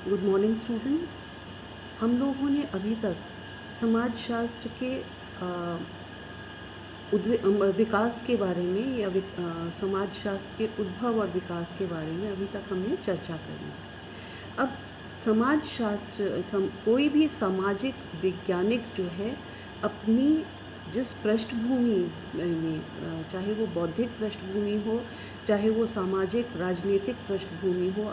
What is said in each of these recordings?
Good morning students. हम लोगों ने अभी तक समाजशास्त्र के विकास के बारे में या समाजशास्त्र के उद्भव और विकास के बारे में अभी तक हमने चर्चा करी है। अब कोई भी सामाजिक वैज्ञानिक जो है अपनी जिस पृष्ठभूमि में चाहे वो बौद्धिक पृष्ठभूमि हो, चाहे वो सामाजिक राजनीतिक पृष्ठभूमि हो,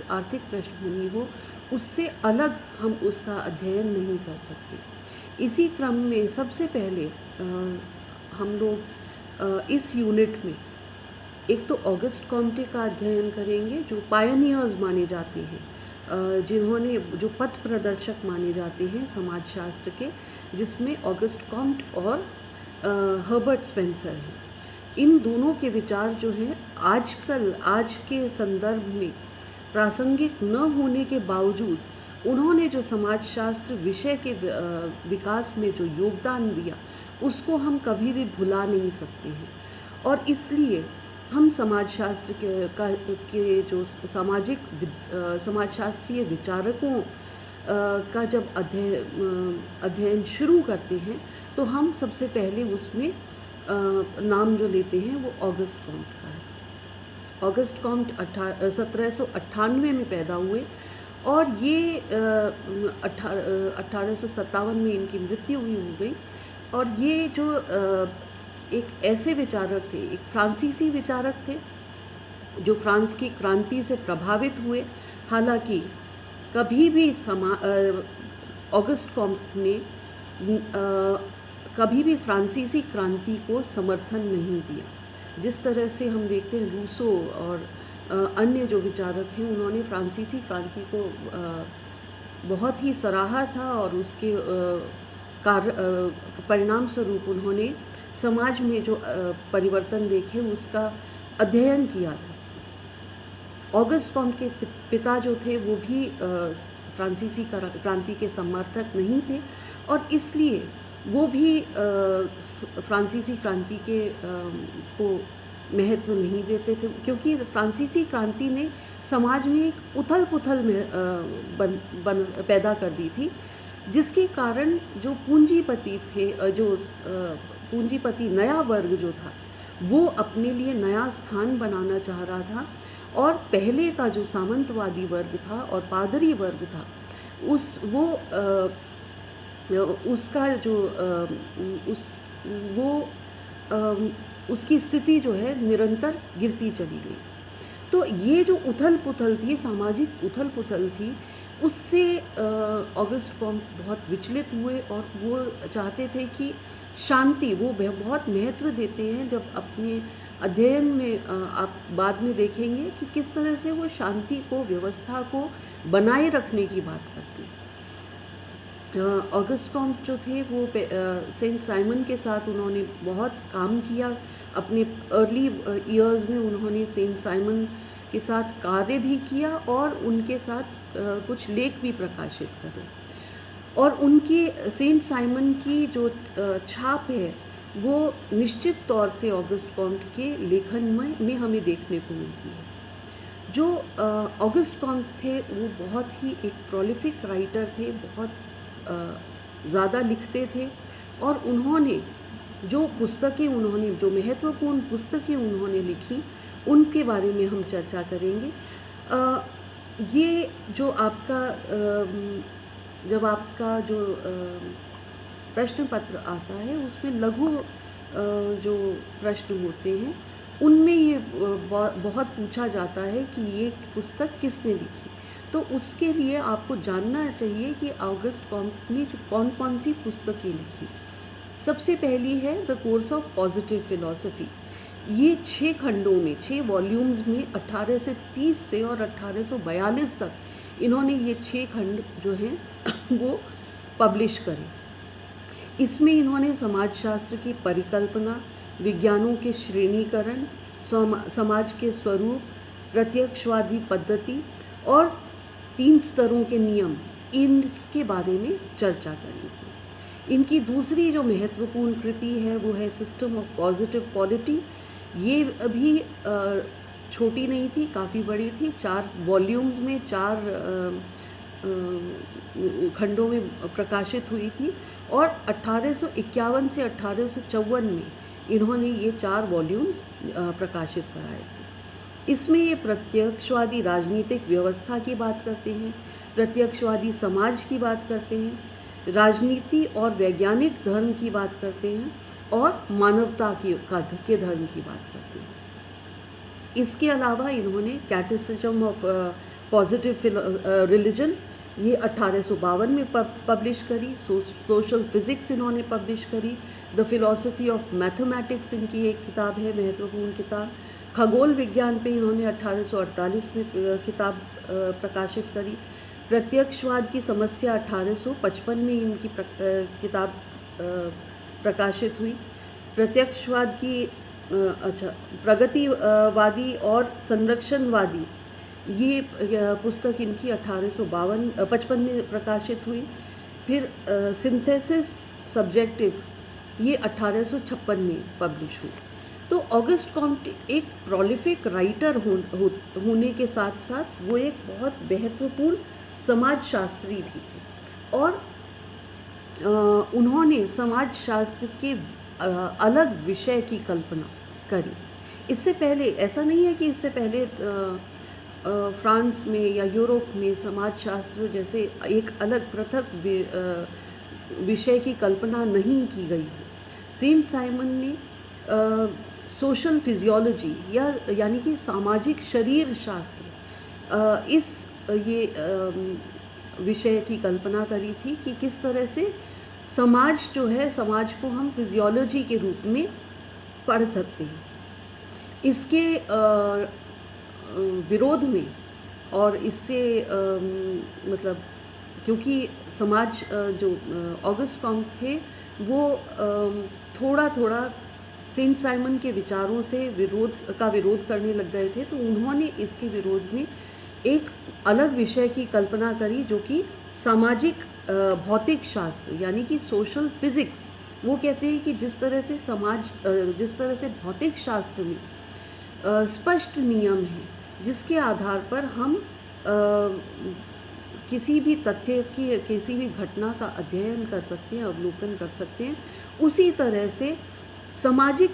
आर्थिक पृष्ठभूमि हो, उससे अलग हम उसका अध्ययन नहीं कर सकते। इसी क्रम में सबसे पहले हम लोग इस यूनिट में एक तो ऑगस्ट कॉम्टे का अध्ययन करेंगे, जो पायनियर्स माने जाते हैं, जिन्होंने जो पथ प्रदर्शक माने जाते हैं समाजशास्त्र के, जिसमें ऑगस्ट कॉम्ट और हर्बर्ट स्पेंसर हैं। इन दोनों के विचार जो हैं आज के संदर्भ में प्रासंगिक न होने के बावजूद उन्होंने जो समाजशास्त्र विषय के विकास में जो योगदान दिया उसको हम कभी भी भुला नहीं सकते हैं। और इसलिए हम समाजशास्त्र के जो समाजशास्त्रीय विचारकों का जब अध्ययन शुरू करते हैं तो हम सबसे पहले उसमें नाम जो लेते हैं वो ऑगस्ट कॉम्ट का है। ऑगस्ट कॉम्ट 1798 में पैदा हुए और ये 1857 में इनकी मृत्यु हुई हो गई। और ये जो एक ऐसे विचारक थे, एक फ्रांसीसी विचारक थे जो फ्रांस की क्रांति से प्रभावित हुए। हालांकि कभी भी ऑगस्ट कॉम्ट ने कभी भी फ्रांसीसी क्रांति को समर्थन नहीं दिया। जिस तरह से हम देखते हैं रूसो और अन्य जो विचारक हैं, उन्होंने फ्रांसीसी क्रांति को बहुत ही सराहा था और उसके परिणाम स्वरूप उन्होंने समाज में जो परिवर्तन देखे उसका अध्ययन किया था। ऑगस्ट कॉम्ट के पिता जो थे वो भी फ्रांसीसी क्रांति के समर्थक नहीं थे और इसलिए वो भी फ्रांसीसी क्रांति के को महत्व नहीं देते थे, क्योंकि फ्रांसीसी क्रांति ने समाज में एक उथल पुथल में पैदा कर दी थी, जिसके कारण जो पूंजीपति थे, जो पूंजीपति नया वर्ग जो था वो अपने लिए नया स्थान बनाना चाह रहा था। और पहले का जो सामंतवादी वर्ग था और पादरी वर्ग था उसकी स्थिति जो है निरंतर गिरती चली गई। तो ये जो उथल पुथल थी, सामाजिक उथल पुथल थी, उससे ऑगस्ट कॉम्ट बहुत विचलित हुए और वो चाहते थे कि शांति, वो बहुत महत्व देते हैं। जब अपने अध्ययन में आप बाद में देखेंगे कि किस तरह से वो शांति को, व्यवस्था को बनाए रखने की बात करते हैं। ऑगस्ट कॉम्ट जो थे वो सेंट साइमन के साथ उन्होंने बहुत काम किया। अपने अर्ली ईयर्स में उन्होंने सेंट साइमन के साथ कार्य भी किया और उनके साथ कुछ लेख भी प्रकाशित करे। और उनकी सेंट साइमन की जो छाप है वो निश्चित तौर से ऑगस्ट कॉम्ट के लेखन में हमें देखने को मिलती है। जो ऑगस्ट कॉम्ट थे वो बहुत ही एक प्रोलिफिक राइटर थे, बहुत ज़्यादा लिखते थे और उन्होंने जो महत्वपूर्ण पुस्तकें उन्होंने लिखी उनके बारे में हम चर्चा करेंगे। ये जो आपका जब आपका जो प्रश्न पत्र आता है उसमें लघु जो प्रश्न होते हैं उनमें ये बहुत पूछा जाता है कि ये पुस्तक किसने लिखी। तो उसके लिए आपको जानना चाहिए कि ऑगस्ट कॉम्ट ने कौन कौन सी पुस्तकें लिखी। सबसे पहली है the course of positive philosophy. ये 6 खंडों में, 6 वॉल्यूम्स में 1830 से और 1842 तक इन्होंने ये 6 खंड जो हैं वो पब्लिश करे। इसमें इन्होंने समाजशास्त्र की परिकल्पना, विज्ञानों के श्रेणीकरण, समाज के स्वरूप, प्रत्यक्षवादी पद्धति और 3 स्तरों के नियम, इनके बारे में चर्चा करी थी। इनकी दूसरी जो महत्वपूर्ण कृति है वो है सिस्टम ऑफ पॉजिटिव पॉलिटी। ये अभी छोटी नहीं थी, काफ़ी बड़ी थी। 4 वॉल्यूम्स में 4 खंडों में प्रकाशित हुई थी और 1851 से 1854 में इन्होंने ये 4 वॉल्यूम्स प्रकाशित कराए थे। इसमें ये प्रत्यक्षवादी राजनीतिक व्यवस्था की बात करते हैं, प्रत्यक्षवादी समाज की बात करते हैं, राजनीति और वैज्ञानिक धर्म की बात करते हैं और मानवता के धर्म की बात करते हैं। इसके अलावा इन्होंने कैटेसिज्म ऑफ पॉजिटिव रिलीजन ये 1852 में पब्लिश करी। सोशल फिज़िक्स इन्होंने पब्लिश करी। द फिलॉसफी ऑफ मैथमेटिक्स इनकी एक किताब है, महत्वपूर्ण किताब। खगोल विज्ञान पे इन्होंने 1848 में किताब प्रकाशित करी। प्रत्यक्षवाद की समस्या 1855 में इनकी किताब प्रकाशित हुई। प्रत्यक्षवाद की प्रगतिवादी और संरक्षणवादी ये पुस्तक इनकी 1855 में प्रकाशित हुई। फिर सिंथेसिस सब्जेक्टिव ये 1856 में पब्लिश हुई। तो ऑगस्ट कॉम्टे एक प्रोलिफिक राइटर होने के साथ साथ वो एक बहुत महत्वपूर्ण समाजशास्त्री भी थे और उन्होंने समाजशास्त्र के अलग विषय की कल्पना करी। इससे पहले ऐसा नहीं है कि इससे पहले फ्रांस में या यूरोप में समाजशास्त्र जैसे एक अलग पृथक विषय की कल्पना नहीं की गई हो। सेंट साइमन ने सोशल फिजियोलॉजी यानी कि सामाजिक शरीर शास्त्र ये विषय की कल्पना करी थी कि किस तरह से समाज जो है, समाज को हम फिजियोलॉजी के रूप में पढ़ सकते हैं। इसके विरोध में और इससे मतलब क्योंकि समाज जो ऑगस्ट कॉम्ट थे वो थोड़ा थोड़ा सेंट साइमन के विचारों से विरोध करने लग गए थे, तो उन्होंने इसके विरोध में एक अलग विषय की कल्पना करी जो कि सामाजिक भौतिक शास्त्र यानी कि सोशल फिज़िक्स। वो कहते हैं कि जिस तरह से भौतिक शास्त्र में स्पष्ट नियम हैं जिसके आधार पर हम किसी भी तथ्य की, किसी भी घटना का अध्ययन कर सकते हैं, अवलोकन कर सकते हैं, उसी तरह से सामाजिक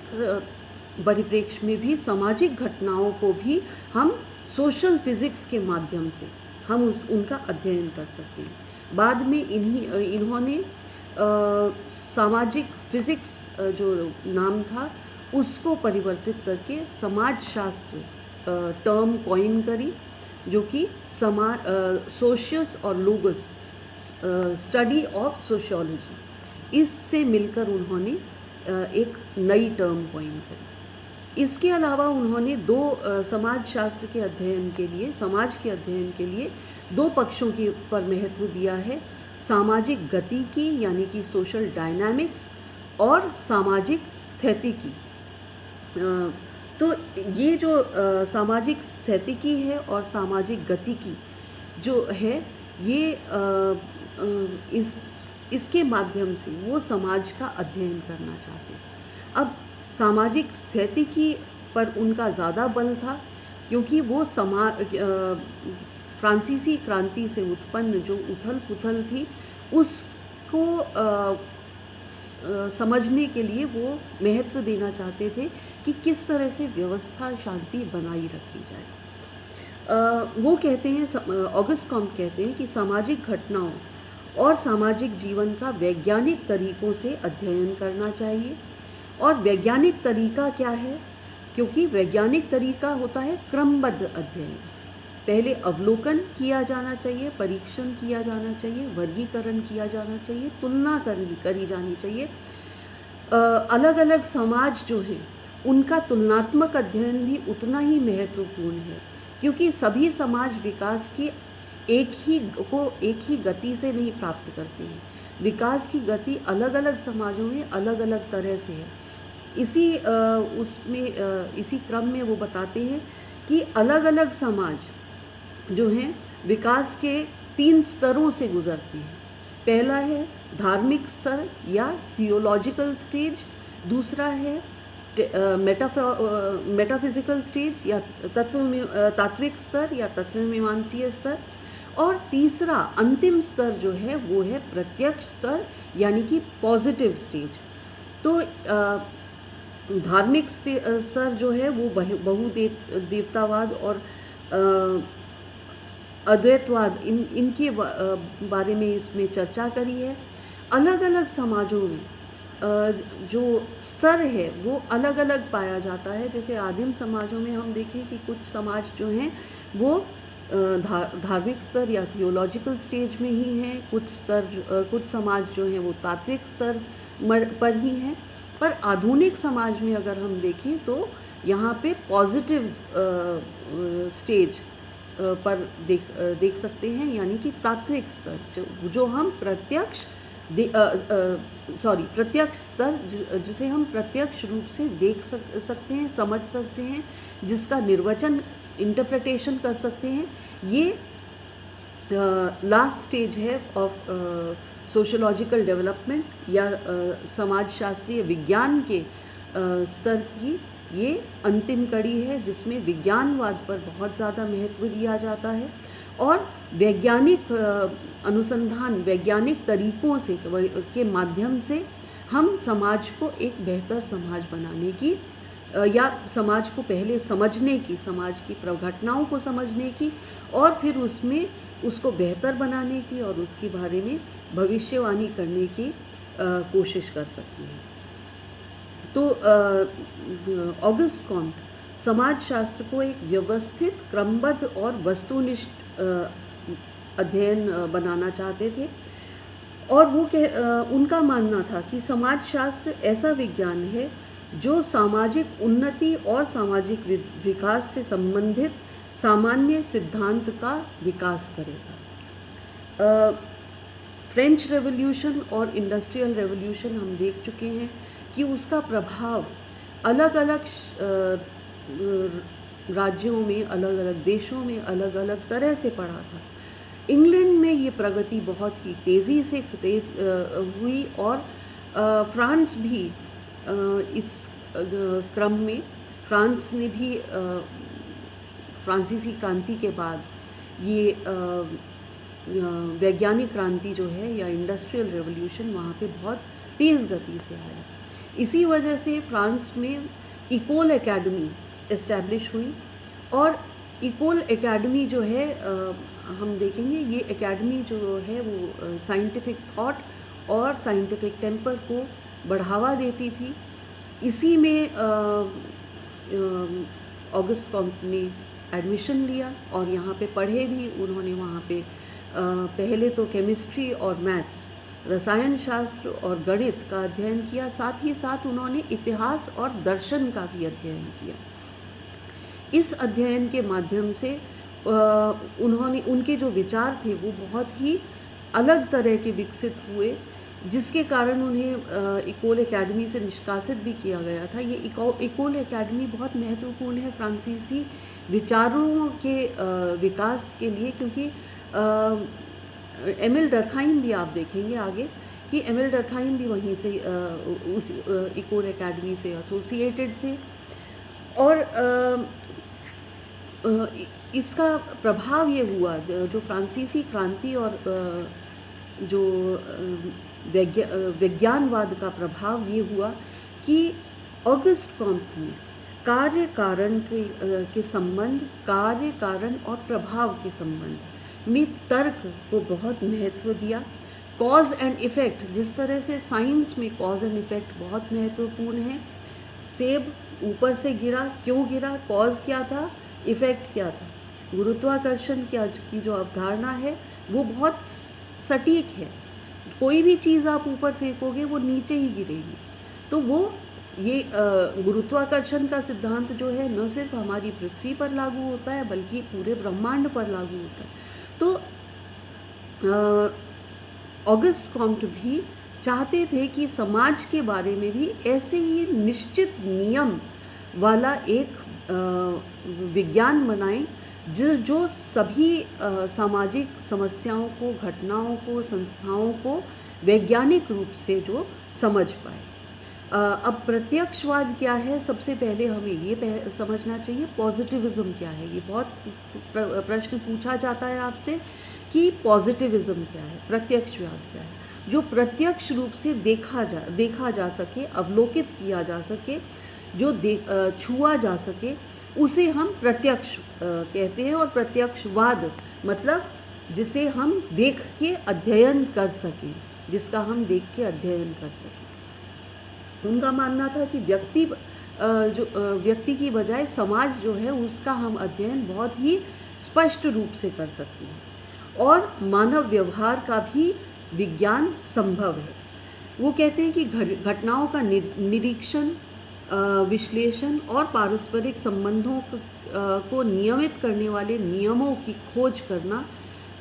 परिप्रेक्ष्य में भी सामाजिक घटनाओं को भी हम सोशल फिज़िक्स के माध्यम से हम उनका अध्ययन कर सकते हैं। बाद में इन्होंने सामाजिक फिज़िक्स जो नाम था उसको परिवर्तित करके समाजशास्त्र टर्म कॉइन करी, जो कि सोशियस और लोगस स्टडी ऑफ सोशियोलॉजी, इससे मिलकर उन्होंने एक नई टर्म कॉइन करी। इसके अलावा उन्होंने समाज के अध्ययन के लिए 2 पक्षों के पर महत्व दिया है, सामाजिक गतिकी यानी कि सोशल डायनामिक्स और सामाजिक स्थितिकी। तो ये जो सामाजिक स्थितिकी है और सामाजिक गतिकी जो है ये इसके माध्यम से वो समाज का अध्ययन करना चाहते थे। अब सामाजिक स्थितिकी पर उनका ज़्यादा बल था क्योंकि वो फ्रांसीसी क्रांति से उत्पन्न जो उथल पुथल थी उसको समझने के लिए वो महत्व देना चाहते थे कि किस तरह से व्यवस्था शांति बनाई रखी जाए। वो कहते हैं, ऑगस्ट कॉम्ट कहते हैं कि सामाजिक घटनाओं और सामाजिक जीवन का वैज्ञानिक तरीक़ों से अध्ययन करना चाहिए। और वैज्ञानिक तरीक़ा क्या है? क्योंकि वैज्ञानिक तरीक़ा होता है क्रमबद्ध अध्ययन। पहले अवलोकन किया जाना चाहिए, परीक्षण किया जाना चाहिए, वर्गीकरण किया जाना चाहिए, तुलना करी जानी चाहिए। अलग अलग समाज जो हैं उनका तुलनात्मक अध्ययन भी उतना ही महत्वपूर्ण है, क्योंकि सभी समाज विकास की एक ही गति से नहीं प्राप्त करते हैं। विकास की गति अलग अलग समाजों में अलग अलग तरह से है। इसी क्रम में वो बताते हैं कि अलग अलग समाज जो हैं विकास के 3 स्तरों से गुजरते हैं। पहला है धार्मिक स्तर या थियोलॉजिकल स्टेज, दूसरा है मेटाफिजिकल स्टेज या तात्विक स्तर या तत्वमीमांसीय स्तर, और तीसरा अंतिम स्तर जो है वो है प्रत्यक्ष स्तर, यानी कि पॉजिटिव स्टेज। तो धार्मिक स्तर जो है वो बहुदेवतावाद और अद्वैतवाद इनके बारे में इसमें चर्चा करी है। अलग अलग समाजों में जो स्तर है वो अलग अलग पाया जाता है। जैसे आदिम समाजों में हम देखें कि कुछ समाज जो हैं वो धार्मिक स्तर या थियोलॉजिकल स्टेज में ही हैं, कुछ समाज जो हैं वो तात्विक स्तर पर ही हैं। पर आधुनिक समाज में अगर हम देखें तो यहाँ पे पॉजिटिव स्टेज पर देख सकते हैं, यानी कि तात्विक स्तर जो हम प्रत्यक्ष स्तर जिसे हम प्रत्यक्ष रूप से देख सकते हैं, समझ सकते हैं, जिसका निर्वचन इंटरप्रिटेशन कर सकते हैं। ये लास्ट स्टेज है ऑफ सोशोलॉजिकल डेवलपमेंट या समाजशास्त्रीय विज्ञान के स्तर की ये अंतिम कड़ी है, जिसमें विज्ञानवाद पर बहुत ज़्यादा महत्व दिया जाता है और वैज्ञानिक अनुसंधान, वैज्ञानिक तरीक़ों से के माध्यम से हम समाज को एक बेहतर समाज बनाने की या समाज को पहले समझने की, समाज की प्रघटनाओं को समझने की और फिर उसमें उसको बेहतर बनाने की और उसके बारे में भविष्यवाणी करने की कोशिश कर सकते हैं। तो ऑगस्ट कॉम्ट समाजशास्त्र को एक व्यवस्थित, क्रमबद्ध और वस्तुनिष्ठ अध्ययन बनाना चाहते थे और वो उनका मानना था कि समाजशास्त्र ऐसा विज्ञान है जो सामाजिक उन्नति और सामाजिक विकास से संबंधित सामान्य सिद्धांत का विकास करेगा। फ्रेंच रेवोल्यूशन और इंडस्ट्रियल रेवोल्यूशन हम देख चुके हैं कि उसका प्रभाव अलग अलग राज्यों में, अलग अलग देशों में अलग अलग तरह से पड़ा था। इंग्लैंड में ये प्रगति बहुत ही तेज़ी से हुई और फ्रांस भी इस क्रम में, फ्रांस ने भी फ्रांसीसी क्रांति के बाद ये वैज्ञानिक क्रांति जो है या इंडस्ट्रियल रेवोल्यूशन वहाँ पे बहुत तेज़ गति से आया। इसी वजह से फ्रांस में इकोल एकेडमी इस्टेब्लिश हुई और इकोल एकेडमी जो है हम देखेंगे ये एकेडमी जो है वो साइंटिफिक थॉट और साइंटिफिक टेम्पर को बढ़ावा देती थी। इसी में ऑगस्ट कॉम्ट ने एडमिशन लिया और यहाँ पे पढ़े भी उन्होंने। वहाँ पे पहले तो केमिस्ट्री और मैथ्स, रसायन शास्त्र और गणित का अध्ययन किया, साथ ही साथ उन्होंने इतिहास और दर्शन का भी अध्ययन किया। इस अध्ययन के माध्यम से उनके जो विचार थे वो बहुत ही अलग तरह के विकसित हुए, जिसके कारण उन्हें इकोल एकेडमी से निष्कासित भी किया गया था। ये इकोल एकेडमी बहुत महत्वपूर्ण है फ्रांसीसी विचारों के विकास के लिए, क्योंकि एमिल डर्खाइम भी आप देखेंगे आगे कि एमिल डर्खाइम भी वहीं से उस इकोल एकेडमी से एसोसिएटेड थे और इसका प्रभाव ये हुआ जो फ्रांसीसी क्रांति और जो विज्ञानवाद का प्रभाव ये हुआ कि ऑगस्ट कॉम्ट ने कार्य कारण के संबंध, कार्य कारण और प्रभाव के संबंध में तर्क को बहुत महत्व दिया। कॉज एंड इफ़ेक्ट, जिस तरह से साइंस में कॉज एंड इफ़ेक्ट बहुत महत्वपूर्ण है। सेब ऊपर से गिरा, क्यों गिरा, कॉज क्या था, इफ़ेक्ट क्या था। गुरुत्वाकर्षण की जो अवधारणा है वो बहुत सटीक है, कोई भी चीज़ आप ऊपर फेंकोगे वो नीचे ही गिरेगी। तो वो ये गुरुत्वाकर्षण का सिद्धांत जो है न सिर्फ हमारी पृथ्वी पर लागू होता है बल्कि पूरे ब्रह्मांड पर लागू होता है। तो ऑगस्ट कॉम्ट भी चाहते थे कि समाज के बारे में भी ऐसे ही निश्चित नियम वाला एक विज्ञान बनाएं जो सभी सामाजिक समस्याओं को, घटनाओं को, संस्थाओं को वैज्ञानिक रूप से जो समझ पाए। अब प्रत्यक्षवाद क्या है, सबसे पहले हमें ये समझना चाहिए पॉजिटिविज़्म क्या है। ये बहुत प्रश्न पूछा जाता है आपसे कि पॉजिटिविज़्म क्या है, प्रत्यक्षवाद क्या है। जो प्रत्यक्ष रूप से देखा जा सके, अवलोकित किया जा सके, जो छुआ जा सके, उसे हम प्रत्यक्ष कहते हैं। और प्रत्यक्षवाद मतलब जिसे हम देख के अध्ययन कर सकें, जिसका हम देख के अध्ययन कर सकें। उनका मानना था कि व्यक्ति की बजाय समाज जो है उसका हम अध्ययन बहुत ही स्पष्ट रूप से कर सकते हैं और मानव व्यवहार का भी विज्ञान संभव है। वो कहते हैं कि घटनाओं का निरीक्षण, विश्लेषण और पारस्परिक संबंधों को नियमित करने वाले नियमों की खोज करना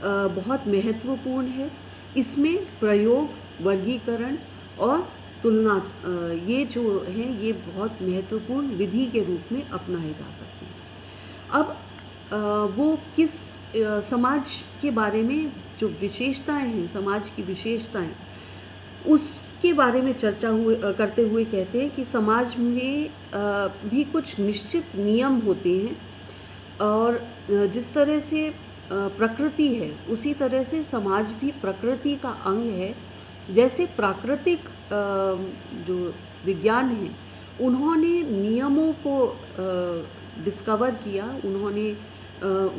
बहुत महत्वपूर्ण है। इसमें प्रयोग, वर्गीकरण और तुलना ये जो हैं ये बहुत महत्वपूर्ण विधि के रूप में अपनाए जा सकते हैं। अब वो किस समाज के बारे में जो विशेषताएं हैं, समाज की विशेषताएं, उसके बारे में करते हुए कहते हैं कि समाज में भी कुछ निश्चित नियम होते हैं और जिस तरह से प्रकृति है उसी तरह से समाज भी प्रकृति का अंग है। जैसे प्राकृतिक जो विज्ञान है उन्होंने नियमों को डिस्कवर किया, उन्होंने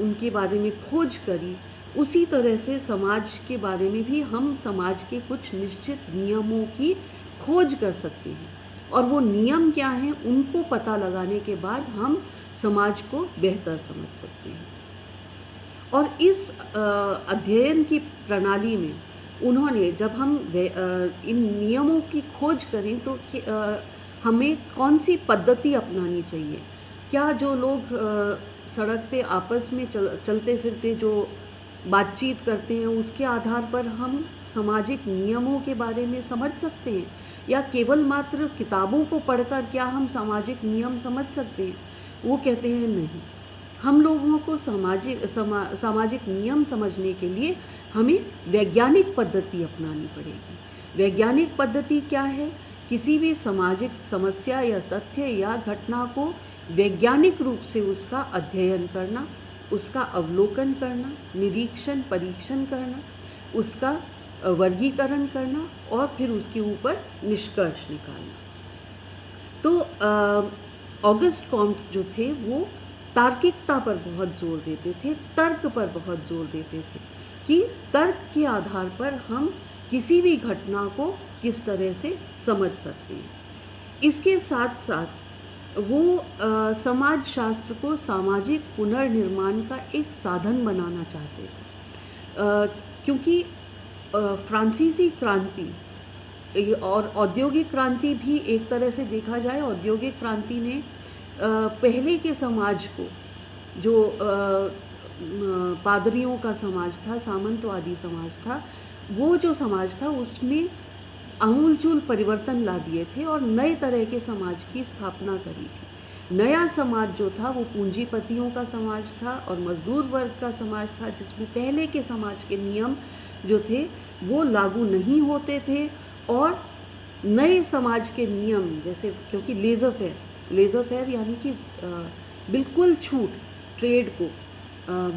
उनके बारे में खोज करी, उसी तरह से समाज के बारे में भी हम समाज के कुछ निश्चित नियमों की खोज कर सकते हैं और वो नियम क्या हैं उनको पता लगाने के बाद हम समाज को बेहतर समझ सकते हैं। और इस अध्ययन की प्रणाली में उन्होंने जब हम इन नियमों की खोज करें तो हमें कौन सी पद्धति अपनानी चाहिए। क्या जो लोग सड़क पे आपस में चलते फिरते जो बातचीत करते हैं उसके आधार पर हम सामाजिक नियमों के बारे में समझ सकते हैं, या केवल मात्र किताबों को पढ़कर क्या हम सामाजिक नियम समझ सकते हैं। वो कहते हैं नहीं, हम लोगों को सामाजिक नियम समझने के लिए हमें वैज्ञानिक पद्धति अपनानी पड़ेगी। वैज्ञानिक पद्धति क्या है? किसी भी सामाजिक समस्या या तथ्य या घटना को वैज्ञानिक रूप से उसका अध्ययन करना, उसका अवलोकन करना, निरीक्षण परीक्षण करना, उसका वर्गीकरण करना और फिर उसके ऊपर निष्कर्ष निकालना। तो ऑगस्ट कॉम्ट जो थे वो तार्किकता पर बहुत जोर देते थे, तर्क पर बहुत जोर देते थे कि तर्क के आधार पर हम किसी भी घटना को किस तरह से समझ सकते हैं। इसके साथ साथ वो समाज शास्त्र को सामाजिक पुनर्निर्माण का एक साधन बनाना चाहते थे, क्योंकि फ्रांसीसी क्रांति और औद्योगिक क्रांति भी एक तरह से देखा जाए, औद्योगिक क्रांति ने पहले के समाज को जो पादरियों का समाज था, सामंतवादी समाज था, वो जो समाज था उसमें आमूलचूल परिवर्तन ला दिए थे और नए तरह के समाज की स्थापना करी थी। नया समाज जो था वो पूंजीपतियों का समाज था और मजदूर वर्ग का समाज था, जिसमें पहले के समाज के नियम जो थे वो लागू नहीं होते थे और नए समाज के नियम जैसे, क्योंकि लेज़र फेयर यानी कि बिल्कुल छूट, ट्रेड को,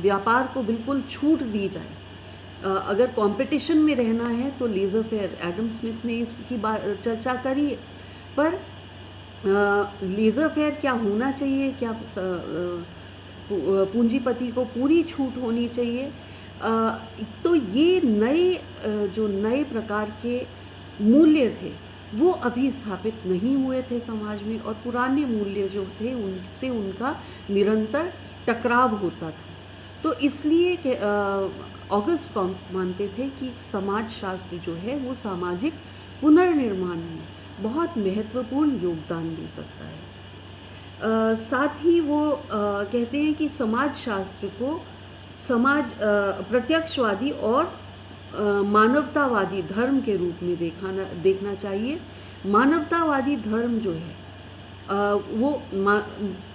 व्यापार को बिल्कुल छूट दी जाए। अगर कंपटीशन में रहना है तो लेज़र फेयर, एडम स्मिथ ने इसकी चर्चा करी है, पर लेज़र फेयर क्या होना चाहिए, क्या पूंजीपति को पूरी छूट होनी चाहिए। तो ये नए प्रकार के मूल्य थे वो अभी स्थापित नहीं हुए थे समाज में, और पुराने मूल्य जो थे उनसे उनका निरंतर टकराव होता था। तो इसलिए कि ऑगस्ट कॉम्ट मानते थे कि समाज शास्त्र जो है वो सामाजिक पुनर्निर्माण में बहुत महत्वपूर्ण योगदान दे सकता है। साथ ही वो कहते हैं कि समाज शास्त्र को प्रत्यक्षवादी और मानवतावादी धर्म के रूप में देखना चाहिए। मानवतावादी धर्म जो है वो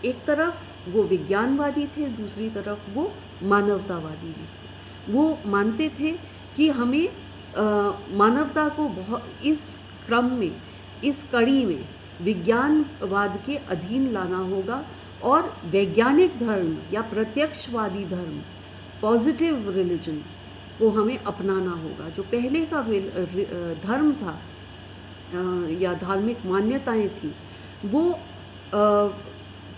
एक तरफ वो विज्ञानवादी थे, दूसरी तरफ वो मानवतावादी भी थे। वो मानते थे कि हमें मानवता को इस क्रम में इस कड़ी में विज्ञानवाद के अधीन लाना होगा और वैज्ञानिक धर्म या प्रत्यक्षवादी धर्म, पॉजिटिव रिलीजन को हमें अपनाना होगा। जो पहले का धर्म था या धार्मिक मान्यताएं थी वो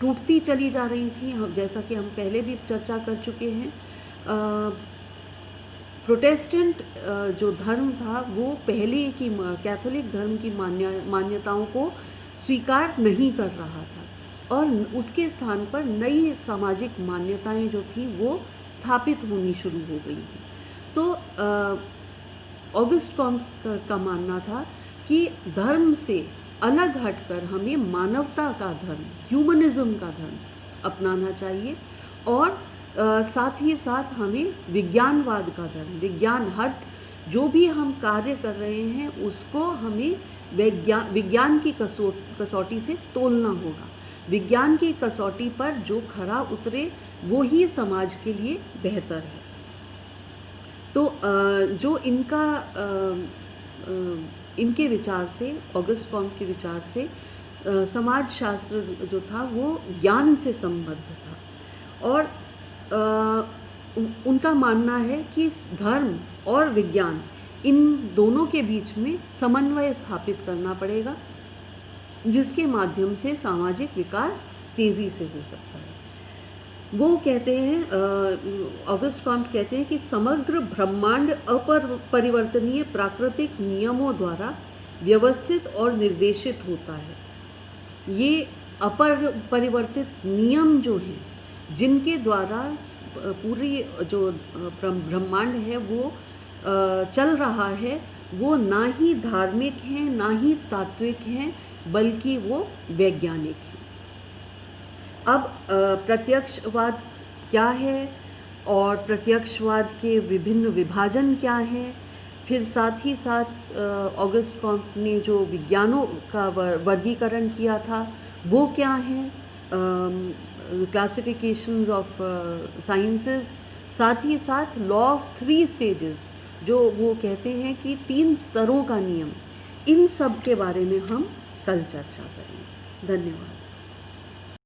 टूटती चली जा रही थी। हम जैसा कि हम पहले भी चर्चा कर चुके हैं, प्रोटेस्टेंट जो धर्म था वो पहले की कैथोलिक धर्म की मान्यताओं को स्वीकार नहीं कर रहा था और उसके स्थान पर नई सामाजिक मान्यताएं जो थी वो स्थापित होनी शुरू हो गई थी। तो ऑगस्ट कॉम्ट का मानना था कि धर्म से अलग हटकर हमें मानवता का धर्म, ह्यूमनिज्म का धर्म अपनाना चाहिए और साथ ही साथ हमें विज्ञानवाद का धर्म, विज्ञान हर जो भी हम कार्य कर रहे हैं उसको हमें विज्ञान की कसौटी से तोलना होगा। विज्ञान की कसौटी पर जो खरा उतरे वो ही समाज के लिए बेहतर है। तो जो इनके विचार से, ऑगस्ट कॉम्ट के विचार से समाज शास्त्र जो था वो ज्ञान से संबद्ध था और उनका मानना है कि धर्म और विज्ञान इन दोनों के बीच में समन्वय स्थापित करना पड़ेगा, जिसके माध्यम से सामाजिक विकास तेज़ी से हो सकता है। वो कहते हैं, ऑगस्ट कॉम्ट कहते हैं कि समग्र ब्रह्मांड अपरिवर्तनीय प्राकृतिक नियमों द्वारा व्यवस्थित और निर्देशित होता है। ये अपरिवर्तित नियम जो हैं जिनके द्वारा पूरी जो ब्रह्मांड है वो चल रहा है, वो ना ही धार्मिक हैं ना ही तात्विक हैं, बल्कि वो वैज्ञानिक हैं। अब प्रत्यक्षवाद क्या है और प्रत्यक्षवाद के विभिन्न विभाजन क्या हैं, फिर साथ ही साथ ऑगस्ट कॉम्ट ने जो विज्ञानों का वर्गीकरण किया था वो क्या हैं, क्लासिफिकेशंस ऑफ साइंसेस, साथ ही साथ लॉ ऑफ 3 स्टेजेस जो वो कहते हैं कि 3 स्तरों का नियम, इन सब के बारे में हम कल चर्चा करेंगे। धन्यवाद।